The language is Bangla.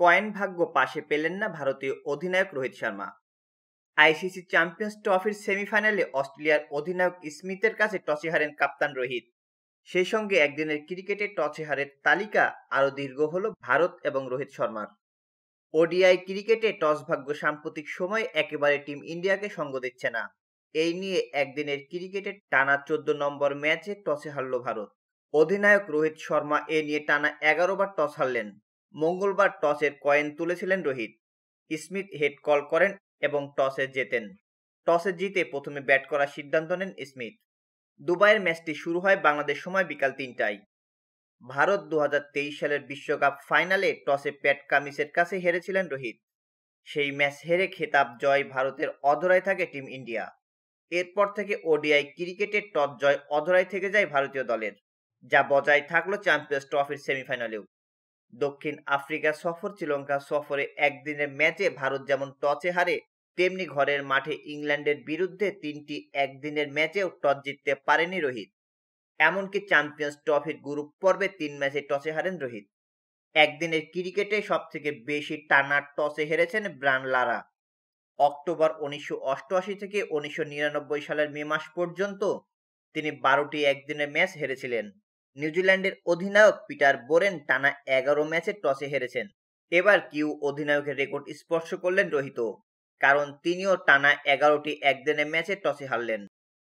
কয়েন ভাগ্য পাশে পেলেন না ভারতীয় অধিনায়ক রোহিত শর্মা। আইসিসি চ্যাম্পিয়ন্স ট্রফির সেমিফাইনালে অস্ট্রেলিয়ার অধিনায়ক স্মিথের কাছে টসে হারেন কাপ্তান রোহিত। সেই সঙ্গে একদিনের ক্রিকেটে টসে হারের তালিকা আরও দীর্ঘ হল ভারত এবং রোহিত শর্মার। ওডিআই ক্রিকেটে টস ভাগ্য সাম্প্রতিক সময়ে একেবারে টিম ইন্ডিয়াকে সঙ্গ দিচ্ছে না। এই নিয়ে একদিনের ক্রিকেটে টানা 14 নম্বর ম্যাচে টসে হারল ভারত। অধিনায়ক রোহিত শর্মা এ নিয়ে টানা 11 বার টস হারলেন। মঙ্গলবার টসের কয়েন তুলেছিলেন রোহিত। স্মিথ হেড কল করেন এবং টসে জেতেন। টসে জিতে প্রথমে ব্যাট করার সিদ্ধান্ত নেন স্মিথ। দুবাইয়ের ম্যাচটি শুরু হয় বাংলাদেশ সময় বিকাল 3টায়। ভারত 2023 সালের বিশ্বকাপ ফাইনালে টসে প্যাট কামিন্সের কাছে হেরেছিলেন রোহিত। সেই ম্যাচ হেরে খেতাব জয় ভারতের অধরায় থাকে টিম ইন্ডিয়া। এরপর থেকে ওডিআই ক্রিকেটে টস জয় অধরায় থেকে যায় ভারতীয় দলের, যা বজায় থাকলো চ্যাম্পিয়ন্স ট্রফির সেমিফাইনালেও। দক্ষিণ আফ্রিকা সফর, শ্রীলঙ্কা সফরে একদিনের ম্যাচে ভারত যেমন টসে হারে, তেমনি ঘরের মাঠে ইংল্যান্ডের বিরুদ্ধে 3টি একদিনের ম্যাচেও টস জিততে পারেনি রোহিত। এমনকি চ্যাম্পিয়ন্স ট্রফির গ্রুপ পর্বে 3 ম্যাচে টসে হারেন রোহিত। একদিনের ক্রিকেটে সবথেকে বেশি টানা টসে হেরেছেন ব্রায়ান লারা। অক্টোবর 1988 থেকে 1999 সালের মে মাস পর্যন্ত তিনি 12টি একদিনের ম্যাচ হেরেছিলেন। নিউজিল্যান্ডের অধিনায়ক পিটার বোরেন টানা 11 ম্যাচে টসে হেরেছেন। এবার কিউ অধিনায়কের রেকর্ড স্পর্শ করলেন রোহিতও, কারণ তিনিও টানা 11টি একদিনের ম্যাচে টসে হারলেন।